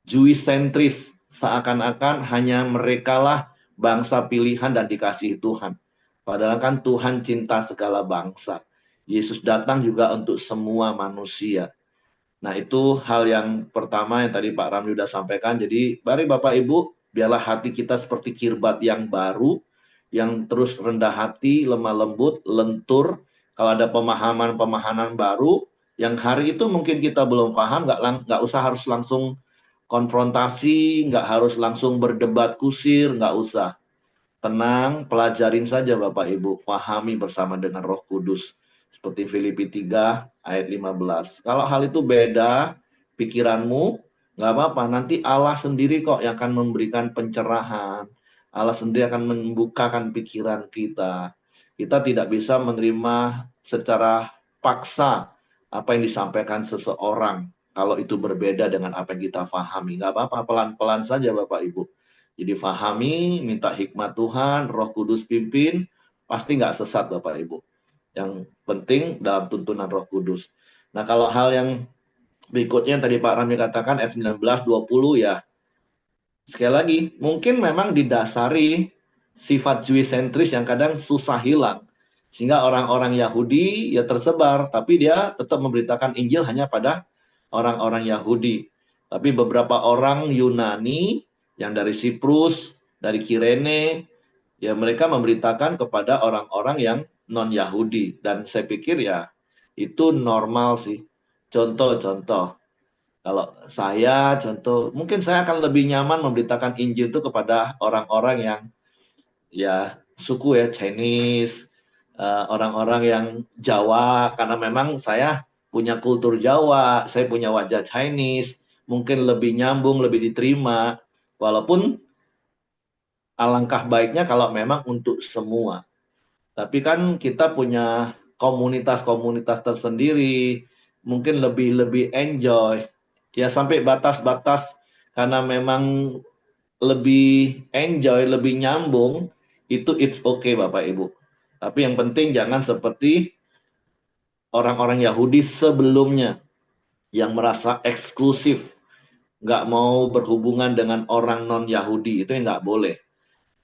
Jewish sentris, seakan-akan hanya merekalah bangsa pilihan dan dikasihi Tuhan. Padahal kan Tuhan cinta segala bangsa. Yesus datang juga untuk semua manusia. Nah, itu hal yang pertama yang tadi Pak Ramli sudah sampaikan. Jadi, mari Bapak Ibu, biarlah hati kita seperti kirbat yang baru, yang terus rendah hati, lemah lembut, lentur. Kalau ada pemahaman-pemahaman baru, yang hari itu mungkin kita belum paham, nggak usah harus langsung konfrontasi, nggak harus langsung berdebat kusir, nggak usah. Tenang, pelajarin saja Bapak Ibu, pahami bersama dengan Roh Kudus. Seperti Filipi 3 ayat 15. Kalau hal itu beda pikiranmu, nggak apa-apa. Nanti Allah sendiri kok yang akan memberikan pencerahan. Allah sendiri akan membukakan pikiran kita. Kita tidak bisa menerima secara paksa apa yang disampaikan seseorang. Kalau itu berbeda dengan apa yang kita pahami. Nggak apa-apa, pelan-pelan saja Bapak Ibu. Jadi pahami, minta hikmat Tuhan, Roh Kudus pimpin, pasti nggak sesat Bapak Ibu. Yang penting dalam tuntunan Roh Kudus. Nah, kalau hal yang berikutnya yang tadi Pak Rami katakan ayat 19, 20 ya, sekali lagi, mungkin memang didasari sifat Jewish sentris yang kadang susah hilang. Sehingga orang-orang Yahudi ya tersebar, tapi dia tetap memberitakan Injil hanya pada orang-orang Yahudi. Tapi beberapa orang Yunani yang dari Siprus, dari Kirene, ya mereka memberitakan kepada orang-orang yang non-Yahudi. Dan saya pikir ya itu normal sih. Contoh-contoh. Kalau saya contoh, mungkin saya akan lebih nyaman memberitakan Injil itu kepada orang-orang yang ya suku ya Chinese, orang-orang yang Jawa, karena memang saya punya kultur Jawa, saya punya wajah Chinese, mungkin lebih nyambung, lebih diterima, walaupun alangkah baiknya kalau memang untuk semua. Tapi kan kita punya komunitas-komunitas tersendiri, mungkin lebih enjoy, ya sampai batas-batas karena memang lebih enjoy, lebih nyambung, itu it's okay Bapak Ibu. Tapi yang penting jangan seperti orang-orang Yahudi sebelumnya yang merasa eksklusif, nggak mau berhubungan dengan orang non-Yahudi, itu yang nggak boleh.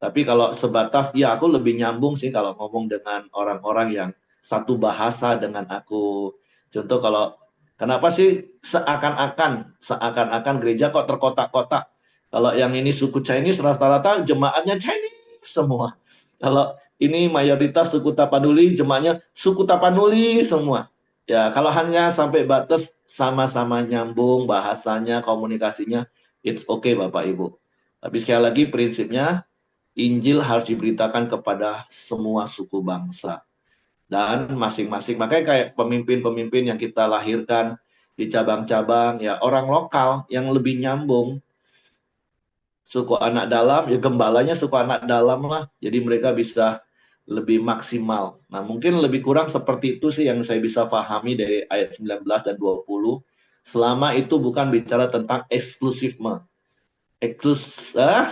Tapi kalau sebatas, ya aku lebih nyambung sih kalau ngomong dengan orang-orang yang satu bahasa dengan aku. Contoh kalau, kenapa sih seakan-akan gereja kok terkotak-kotak? Kalau yang ini suku Chinese rata-rata jemaatnya Chinese semua. Kalau ini mayoritas suku Tapanuli, jemaatnya suku Tapanuli semua. Ya, kalau hanya sampai batas sama-sama nyambung bahasanya, komunikasinya, it's okay Bapak Ibu. Tapi sekali lagi prinsipnya Injil harus diberitakan kepada semua suku bangsa dan masing-masing. Makanya kayak pemimpin-pemimpin yang kita lahirkan di cabang-cabang, ya orang lokal yang lebih nyambung. Suku anak dalam, ya gembalanya suku anak dalam lah. Jadi mereka bisa lebih maksimal. Nah mungkin lebih kurang seperti itu sih yang saya bisa pahami dari ayat 19 dan 20. Selama itu bukan bicara tentang eksklusifme.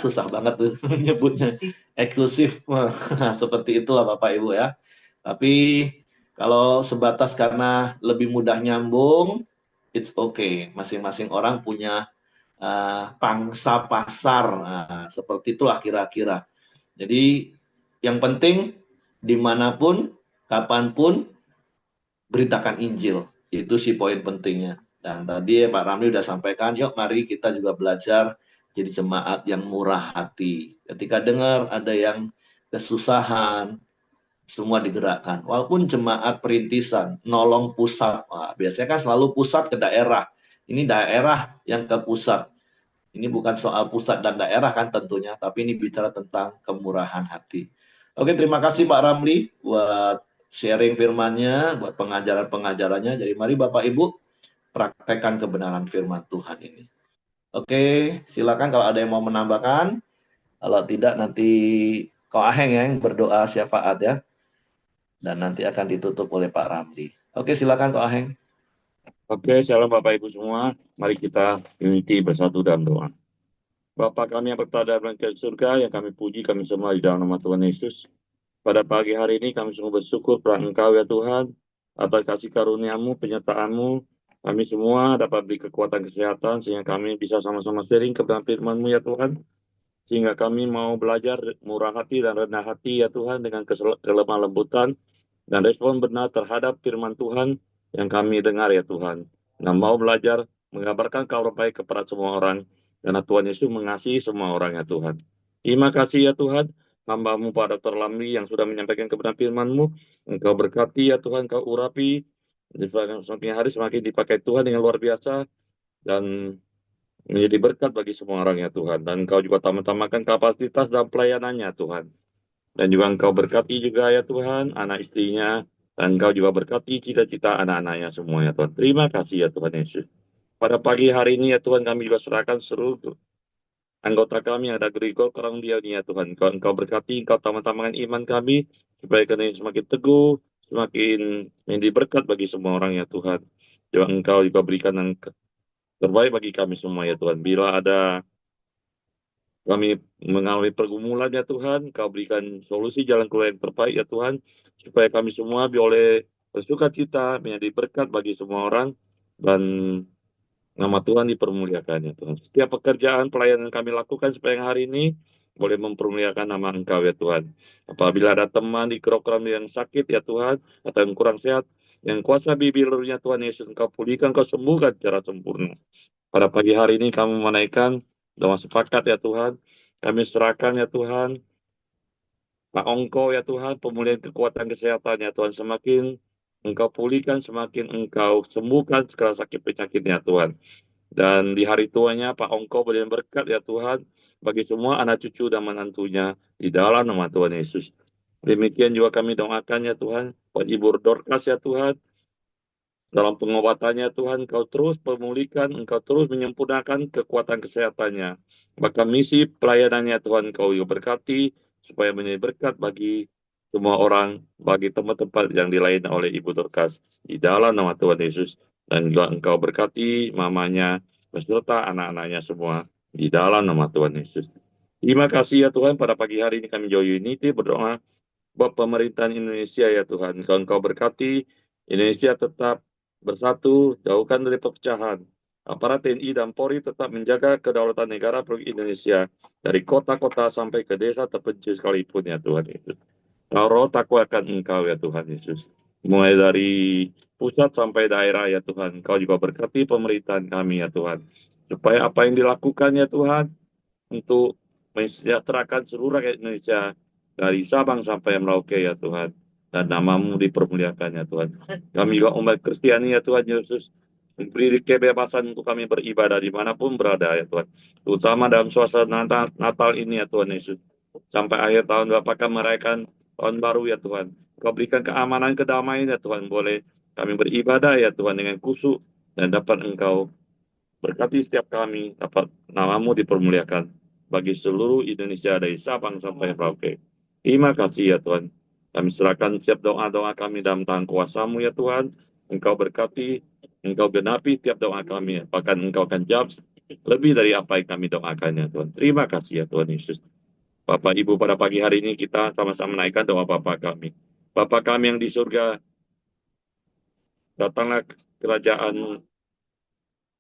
Susah banget tuh nyebutnya. Eksklusif. Nah, seperti itulah Bapak Ibu ya. Tapi kalau sebatas karena lebih mudah nyambung, it's okay. Masing-masing orang punya pangsa pasar. Nah, seperti itulah kira-kira. Jadi yang penting dimanapun, kapanpun, beritakan Injil. Itu sih poin pentingnya. Dan tadi Pak Ramli sudah sampaikan, yuk mari kita juga belajar jadi jemaat yang murah hati. Ketika dengar ada yang kesusahan, semua digerakkan. Walaupun jemaat perintisan, nolong pusat. Wah, biasanya kan selalu pusat ke daerah. Ini daerah yang ke pusat. Ini bukan soal pusat dan daerah kan tentunya, tapi ini bicara tentang kemurahan hati. Oke, terima kasih Pak Ramli buat sharing firman-Nya, buat pengajaran-pengajarannya. Jadi mari Bapak Ibu praktekkan kebenaran firman Tuhan ini. Oke, silakan kalau ada yang mau menambahkan. Kalau tidak nanti Ko Aheng yang berdoa syafaat ya. Dan nanti akan ditutup oleh Pak Ramli. Oke, silakan Ko Aheng. Oke, shalom Bapak Ibu semua. Mari kita unity bersatu dalam doa. Bapa kami yang berada dalam surga, yang kami puji, kami semua di dalam nama Tuhan Yesus. Pada pagi hari ini kami semua bersyukur pada Engkau ya Tuhan, atas kasih karunia-Mu, penyertaan-Mu. Kami semua dapat beri kekuatan kesehatan, sehingga kami bisa sama-sama sharing kebenaran firman-Mu ya Tuhan. Sehingga kami mau belajar murah hati dan rendah hati ya Tuhan, dengan kelemah lembutan dan respon benar terhadap firman Tuhan yang kami dengar ya Tuhan. Nah, mau belajar mengabarkan kabar baik kepada semua orang, karena Tuhan Yesus mengasihi semua orang ya Tuhan. Terima kasih ya Tuhan, hamba-Mu Pak Dr. Lamli yang sudah menyampaikan kebenaran firman-Mu. Engkau berkati ya Tuhan, Engkau urapi, semakin hari semakin dipakai Tuhan dengan luar biasa, dan menjadi berkat bagi semua orang ya Tuhan. Dan Engkau juga tambah-tambahkan kapasitas dan pelayanannya Tuhan. Dan juga Engkau berkati juga ya Tuhan, anak istrinya, dan Engkau juga berkati cita-cita anak-anaknya semua ya Tuhan. Terima kasih ya Tuhan Yesus. Pada pagi hari ini ya Tuhan, kami juga serahkan seluruh anggota kami yang ada Grigol Kerang dia ini ya Tuhan. Engkau berkati, Engkau tambah-tambahkan iman kami, supaya kami semakin teguh, semakin menjadi berkat bagi semua orang ya Tuhan. Juga Engkau juga berikan yang terbaik bagi kami semua ya Tuhan. Bila ada kami mengalami pergumulan ya Tuhan, Kau berikan solusi jalan keluar yang terbaik ya Tuhan, supaya kami semua boleh bersuka cita, menjadi berkat bagi semua orang, dan nama Tuhan dipermuliakan ya Tuhan. Setiap pekerjaan pelayanan kami lakukan sepanjang hari ini, boleh mempermuliakan nama Engkau ya Tuhan. Apabila ada teman di program yang sakit ya Tuhan, atau yang kurang sehat, yang kuasa bibirnya Tuhan Yesus, Engkau pulihkan, Engkau sembuhkan secara sempurna. Pada pagi hari ini kami menaikkan doa sepakat ya Tuhan. Kami serahkan ya Tuhan, Pak Ongko ya Tuhan, pemulihan kekuatan kesehatan ya Tuhan. Semakin Engkau pulihkan, semakin Engkau sembuhkan segala sakit penyakitnya Tuhan. Dan di hari tuanya Pak Ongko boleh berkat ya Tuhan, bagi semua anak cucu dan menantunya di dalam nama Tuhan Yesus. Demikian juga kami doakan ya Tuhan, buat Ibu Dorcas ya Tuhan, dalam pengobatannya Tuhan, Engkau terus memulihkan, Engkau terus menyempurnakan kekuatan kesehatannya. Bahkan misi pelayanannya Tuhan, Engkau juga berkati, supaya menjadi berkat bagi semua orang, bagi tempat-tempat yang dilayani oleh Ibu Dorcas. Di dalam nama Tuhan Yesus. Dan juga Engkau berkati mamanya, beserta anak-anaknya semua. Di dalam nama Tuhan Yesus. Terima kasih ya Tuhan, pada pagi hari ini kami Joy Unity berdoa buat pemerintahan Indonesia ya Tuhan. Engkau berkati Indonesia tetap bersatu, jauhkan dari perpecahan. aparat TNI dan Polri tetap menjaga kedaulatan negara Republik Indonesia dari kota-kota sampai ke desa terpencil sekalipun ya Tuhan Yesus. Roh takwa akan Engkau ya Tuhan Yesus. Mulai dari pusat sampai daerah ya Tuhan. Engkau juga berkati pemerintahan kami ya Tuhan. Supaya apa yang dilakukan ya Tuhan untuk mensejahterakan seluruh rakyat Indonesia dari Sabang sampai Merauke ya Tuhan. Dan namamu dipermuliakan ya Tuhan. Kami juga umat Kristiani ya Tuhan Yesus. Beri kebebasan untuk kami beribadah dimanapun berada ya Tuhan. Terutama dalam suasana Natal ini ya Tuhan Yesus. Sampai akhir tahun Bapak akan merayakan tahun baru ya Tuhan. Kau berikan keamanan, kedamaian ya Tuhan. Boleh kami beribadah ya Tuhan dengan khusyuk dan dapat Engkau berkati setiap kami, dapat namamu dipermuliakan bagi seluruh Indonesia dari Sabang sampai Merauke. Terima kasih ya Tuhan. Kami serahkan setiap doa-doa kami dalam tangan kuasa-Mu ya Tuhan. Engkau berkati, Engkau genapi tiap doa kami. Bahkan Engkau akan jawab lebih dari apa yang kami doakan ya Tuhan. Terima kasih ya Tuhan Yesus. Bapak Ibu, pada pagi hari ini kita sama-sama menaikkan doa Bapa kami. Bapa kami yang di surga, datanglah kerajaan-Mu,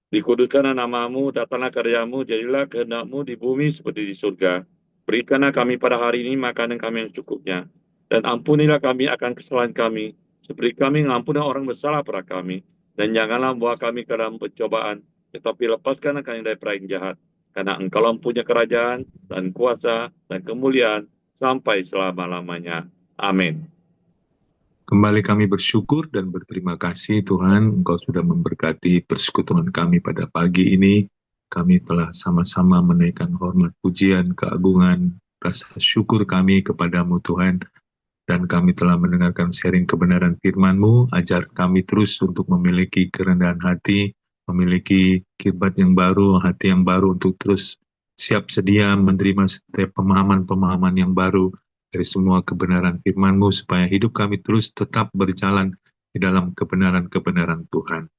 dikuduskanlah namamu, datanglah karyamu, jadilah kehendak-Mu di bumi seperti di surga. Berikanlah kami pada hari ini makanan kami yang cukupnya. Dan ampunilah kami akan kesalahan kami, seperti kami mengampuni orang bersalah pada kami. Dan janganlah membawa kami ke dalam pencobaan, tetapi lepaskanlah kami dari perang jahat. Karena Engkau mempunyai kerajaan, dan kuasa, dan kemuliaan, sampai selama-lamanya. Amin. Kembali kami bersyukur dan berterima kasih Tuhan, Engkau sudah memberkati persekutuan kami pada pagi ini. Kami telah sama-sama menaikkan hormat, pujian, keagungan, rasa syukur kami kepadamu Tuhan. Dan kami telah mendengarkan sharing kebenaran firman-Mu. Ajar kami terus untuk memiliki kerendahan hati, memiliki kiblat yang baru, hati yang baru untuk terus siap sedia menerima setiap pemahaman-pemahaman yang baru dari semua kebenaran firman-Mu, supaya hidup kami terus tetap berjalan di dalam kebenaran-kebenaran Tuhan.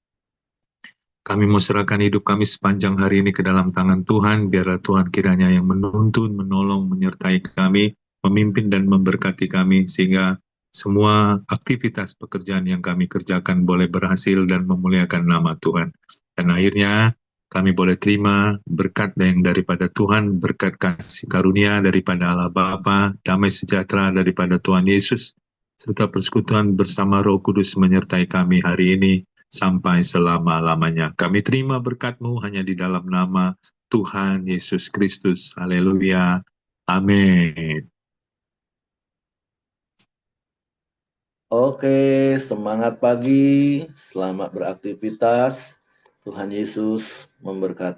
Kami mau serahkan hidup kami sepanjang hari ini ke dalam tangan Tuhan, biarlah Tuhan kiranya yang menuntun, menolong, menyertai kami, memimpin dan memberkati kami, sehingga semua aktivitas pekerjaan yang kami kerjakan boleh berhasil dan memuliakan nama Tuhan. Dan akhirnya kami boleh terima berkat yang daripada Tuhan, berkat kasih karunia daripada Allah Bapa, damai sejahtera daripada Tuhan Yesus, serta persekutuan bersama Roh Kudus menyertai kami hari ini sampai selama-lamanya. Kami terima berkat-Mu hanya di dalam nama Tuhan Yesus Kristus. Haleluya. Amin. Oke, semangat pagi, selamat beraktivitas. Tuhan Yesus memberkati.